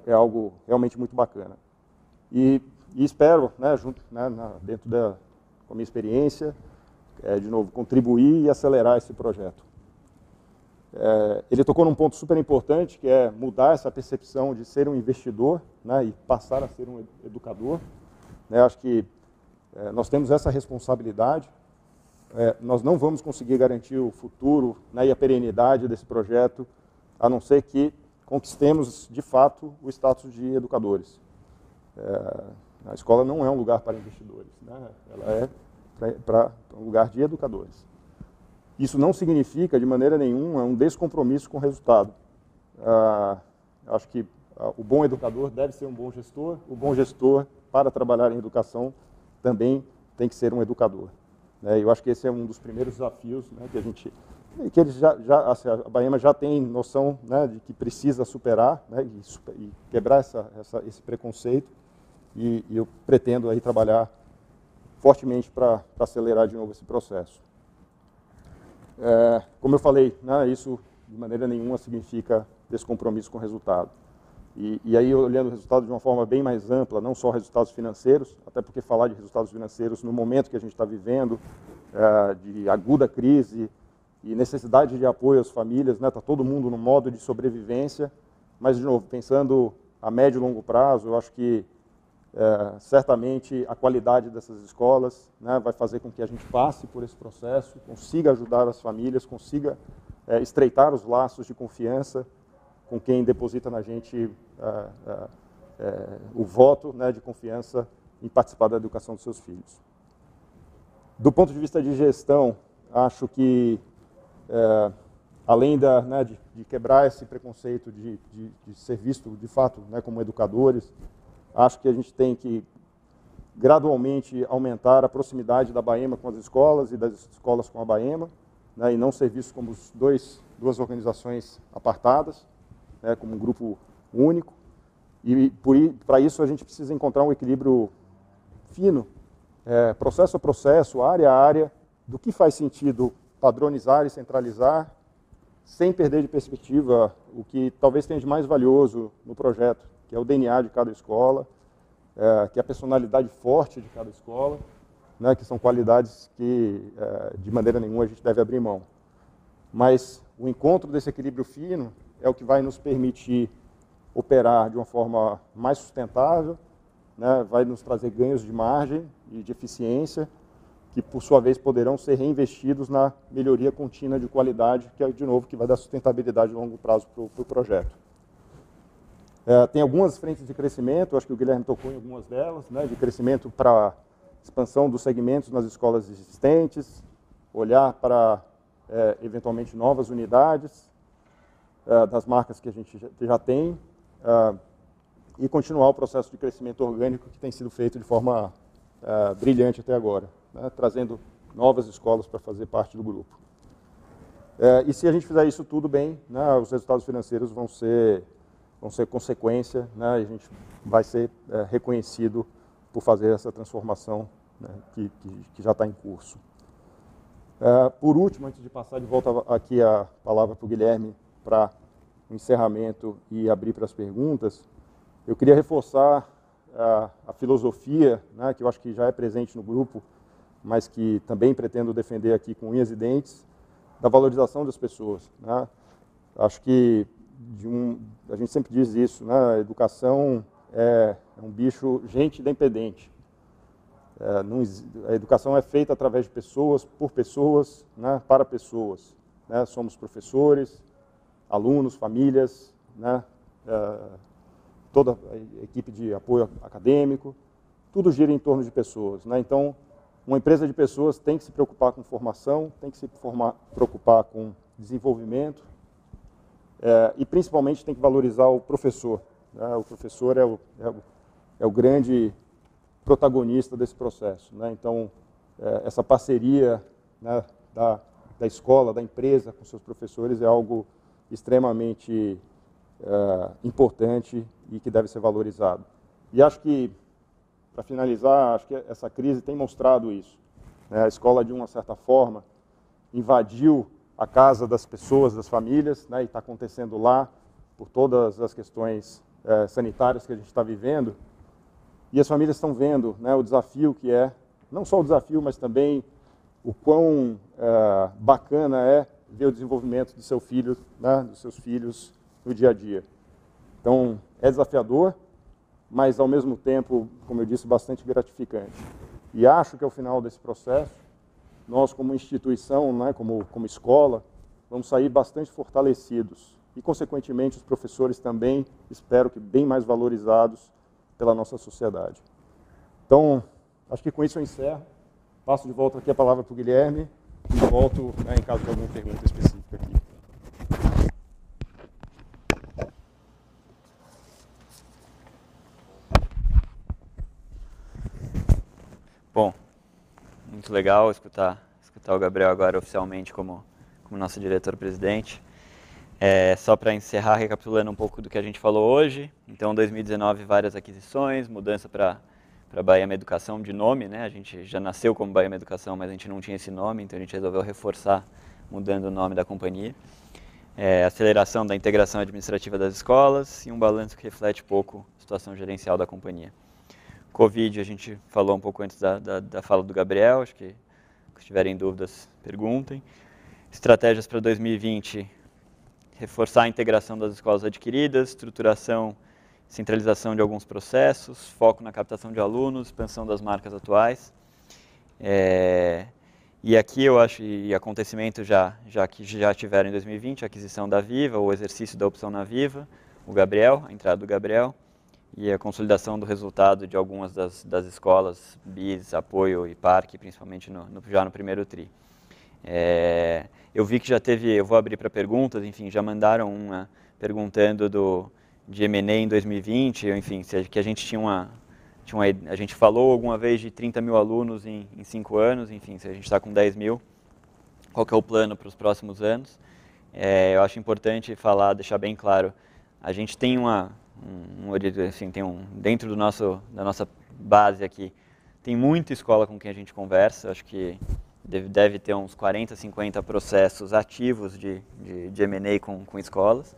Speaker 3: é algo realmente muito bacana. E espero, né, dentro com a minha experiência, de novo, contribuir e acelerar esse projeto. Ele tocou num ponto super importante, que é mudar essa percepção de ser um investidor, né, e passar a ser um educador. Acho que nós temos essa responsabilidade. Nós não vamos conseguir garantir o futuro, né, e a perenidade desse projeto, a não ser que conquistemos, de fato, o status de educadores. A escola não é um lugar para investidores, né? Ela é para um lugar de educadores. Isso não significa, de maneira nenhuma, um descompromisso com o resultado. Acho que o bom educador deve ser um bom gestor, o bom gestor, para trabalhar em educação, também tem que ser um educador. Eu acho que esse é um dos primeiros desafios, né, que eles assim, a Baema já tem noção, né, de que precisa superar, né, e quebrar esse preconceito, e eu pretendo aí trabalhar fortemente para acelerar de novo esse processo. Como eu falei, né, isso de maneira nenhuma significa descompromisso com o resultado. E aí, olhando o resultado de uma forma bem mais ampla, não só resultados financeiros, até porque falar de resultados financeiros no momento que a gente está vivendo, de aguda crise e necessidade de apoio às famílias, né, está todo mundo no modo de sobrevivência, mas, de novo, pensando a médio e longo prazo, eu acho que certamente a qualidade dessas escolas, né, vai fazer com que a gente passe por esse processo, consiga ajudar as famílias, consiga estreitar os laços de confiança com quem deposita na gente o voto, né, de confiança em participar da educação dos seus filhos. Do ponto de vista de gestão, acho que, além de quebrar esse preconceito de ser visto, de fato, né, como educadores, acho que a gente tem que gradualmente aumentar a proximidade da BAEMA com as escolas e das escolas com a BAEMA, né, e não ser visto como duas organizações apartadas, né, como um grupo único. E para isso a gente precisa encontrar um equilíbrio fino, processo a processo, área a área, do que faz sentido padronizar e centralizar, sem perder de perspectiva o que talvez tenha de mais valioso no projeto, que é o DNA de cada escola, que é a personalidade forte de cada escola, né, que são qualidades que, de maneira nenhuma, a gente deve abrir mão. Mas o encontro desse equilíbrio fino é o que vai nos permitir operar de uma forma mais sustentável, né, vai nos trazer ganhos de margem e de eficiência, que, por sua vez, poderão ser reinvestidos na melhoria contínua de qualidade, que é, de novo, que vai dar sustentabilidade a longo prazo para o projeto. Tem algumas frentes de crescimento, acho que o Guilherme tocou em algumas delas, né, de crescimento para expansão dos segmentos nas escolas existentes, olhar para, eventualmente, novas unidades das marcas que a gente já tem, e continuar o processo de crescimento orgânico que tem sido feito de forma brilhante até agora, né, trazendo novas escolas para fazer parte do grupo. E se a gente fizer isso tudo bem, né, os resultados financeiros vão ser consequência, né, e a gente vai ser reconhecido por fazer essa transformação, né, que já está em curso. Por último, antes de passar de volta aqui a palavra para o Guilherme para o encerramento e abrir para as perguntas, eu queria reforçar a filosofia, né, que eu acho que já é presente no grupo, mas que também pretendo defender aqui com unhas e dentes, da valorização das pessoas, né? Acho que a gente sempre diz isso, né? A educação é um bicho gente dependente. A educação é feita através de pessoas, por pessoas, né? Para pessoas, né? Somos professores, alunos, famílias, né? Toda a equipe de apoio acadêmico, tudo gira em torno de pessoas, né? Então, uma empresa de pessoas tem que se preocupar com formação, tem que se preocupar com desenvolvimento, e principalmente tem que valorizar o professor, né? O professor é o grande protagonista desse processo, né? Então, essa parceria, né, da escola, da empresa com seus professores é algo extremamente importante e que deve ser valorizado. E acho que, para finalizar, acho que essa crise tem mostrado isso, né? A escola, de uma certa forma, invadiu a casa das pessoas, das famílias, né? E está acontecendo lá por todas as questões sanitárias que a gente está vivendo. E as famílias estão vendo, né, o desafio que é, não só o desafio, mas também o quão bacana é ver o desenvolvimento do seu filho, né, dos seus filhos no dia a dia. Então, é desafiador, mas ao mesmo tempo, como eu disse, bastante gratificante. E acho que ao final desse processo, nós como instituição, né, como escola, vamos sair bastante fortalecidos. E, consequentemente, os professores também, espero que bem mais valorizados pela nossa sociedade. Então, acho que com isso eu encerro. Passo de volta aqui a palavra para o Guilherme e volto, né, em caso de alguma pergunta específica aqui.
Speaker 2: Bom, muito legal escutar o Gabriel agora oficialmente como nosso diretor-presidente. Só para encerrar, recapitulando um pouco do que a gente falou hoje. Então, 2019, várias aquisições, mudança para BAEMA Educação de nome, né? A gente já nasceu como BAEMA Educação, mas a gente não tinha esse nome, então a gente resolveu reforçar mudando o nome da companhia. Aceleração da integração administrativa das escolas e um balanço que reflete pouco a situação gerencial da companhia. Covid, a gente falou um pouco antes da fala do Gabriel, acho que se tiverem dúvidas, perguntem. Estratégias para 2020, reforçar a integração das escolas adquiridas, estruturação, centralização de alguns processos, foco na captação de alunos, expansão das marcas atuais. E aqui eu acho, e acontecimento que já tiveram em 2020, a aquisição da Viva, o exercício da opção na Viva, a entrada do Gabriel, e a consolidação do resultado de algumas das escolas, BIS, Apoio e Parque, principalmente já no primeiro TRI. Eu vi que já teve, eu vou abrir para perguntas, enfim, já mandaram uma perguntando de M&A em 2020, enfim, que a gente tinha a gente falou alguma vez de 30 mil alunos em 5 anos, enfim, se a gente está com 10 mil, qual que é o plano para os próximos anos? Eu acho importante falar, deixar bem claro, a gente tem dentro da nossa base aqui, tem muita escola com quem a gente conversa, acho que deve ter uns 40, 50 processos ativos de M&A com escolas,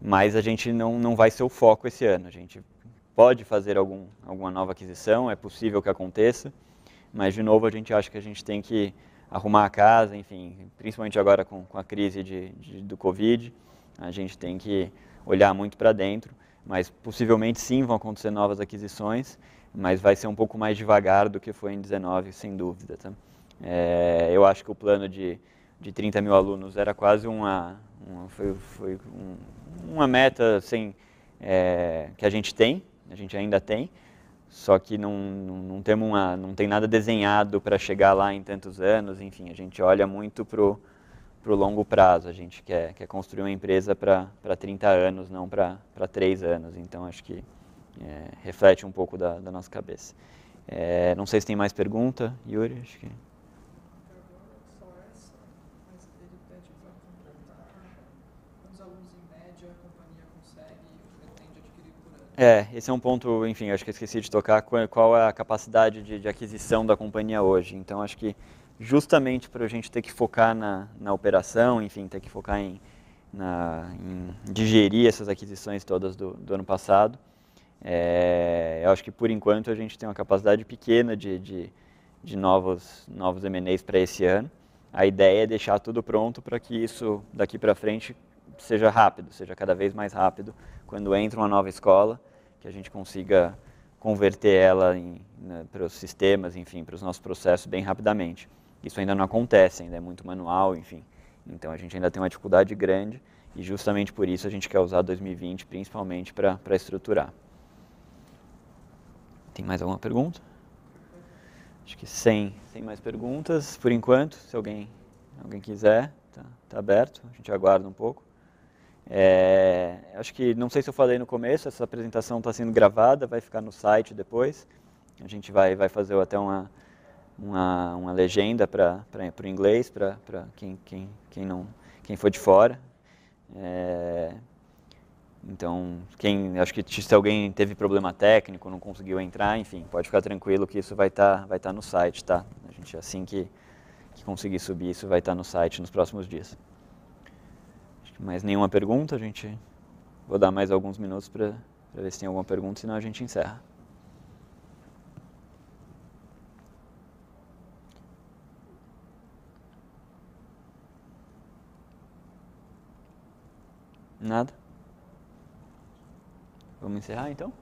Speaker 2: mas a gente não vai ser o foco esse ano. A gente pode fazer alguma nova aquisição, é possível que aconteça, mas de novo a gente acha que a gente tem que arrumar a casa, enfim, principalmente agora com a crise do Covid, a gente tem que olhar muito para dentro, mas possivelmente sim vão acontecer novas aquisições, mas vai ser um pouco mais devagar do que foi em 19, sem dúvida. Tá? Eu acho que o plano de 30 mil alunos era quase uma meta assim, que a gente ainda tem, só que não tem nada desenhado para chegar lá em tantos anos, enfim, a gente olha muito para o longo prazo, a gente quer construir uma empresa para 30 anos, não para 3 anos, então acho que reflete um pouco da nossa cabeça. Não sei se tem mais pergunta, Yuri, acho que... Esse é um ponto, enfim, acho que eu esqueci de tocar, qual é a capacidade de aquisição da companhia hoje. Então, acho que justamente para a gente ter que focar na operação, enfim, ter que focar em digerir essas aquisições todas do ano passado, eu acho que por enquanto a gente tem uma capacidade pequena de novos M&As para esse ano. A ideia é deixar tudo pronto para que isso daqui para frente seja rápido, seja cada vez mais rápido, quando entra uma nova escola, que a gente consiga converter ela para os sistemas, enfim, para os nossos processos bem rapidamente. Isso ainda não acontece, ainda é muito manual, enfim. Então a gente ainda tem uma dificuldade grande e justamente por isso a gente quer usar 2020 principalmente para estruturar. Tem mais alguma pergunta? Acho que sem mais perguntas, por enquanto, se alguém quiser, tá aberto, a gente aguarda um pouco. Acho que, não sei se eu falei no começo, essa apresentação está sendo gravada, vai ficar no site depois. A gente vai fazer até uma legenda para o inglês, para quem for de fora. Então, acho que se alguém teve problema técnico, não conseguiu entrar, enfim, pode ficar tranquilo que isso vai estar no site, tá? A gente, assim que conseguir subir, isso vai estar no site nos próximos dias. Acho que mais nenhuma pergunta, vou dar mais alguns minutos para ver se tem alguma pergunta, senão a gente encerra. Nada? Vamos encerrar, então?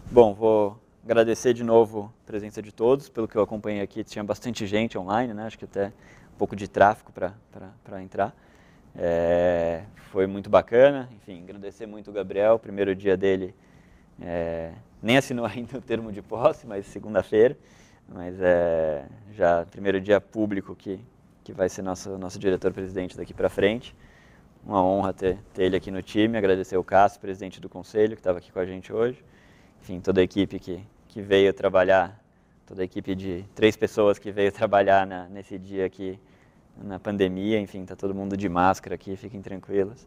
Speaker 2: Bom, vou agradecer de novo a presença de todos. Pelo que eu acompanhei aqui, tinha bastante gente online, né? Acho que até um pouco de tráfego para entrar. Foi muito bacana. Enfim, agradecer muito o Gabriel. Primeiro dia dele, nem assinou ainda o termo de posse, mas segunda-feira. Mas já primeiro dia público que vai ser nosso diretor-presidente daqui para frente. Uma honra ter ele aqui no time, agradecer o Cássio, presidente do conselho, que estava aqui com a gente hoje. Enfim, toda a equipe que veio trabalhar, toda a equipe de 3 pessoas que veio trabalhar nesse dia aqui, na pandemia. Enfim, está todo mundo de máscara aqui, fiquem tranquilos.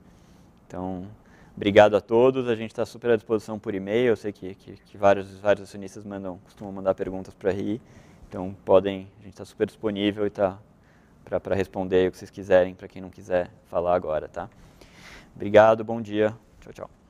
Speaker 2: Então, obrigado a todos, a gente está super à disposição por e-mail, eu sei que vários acionistas costumam mandar perguntas para a RI, então a gente está super disponível e está para responder o que vocês quiserem, para quem não quiser falar agora, tá? Obrigado, bom dia, tchau, tchau.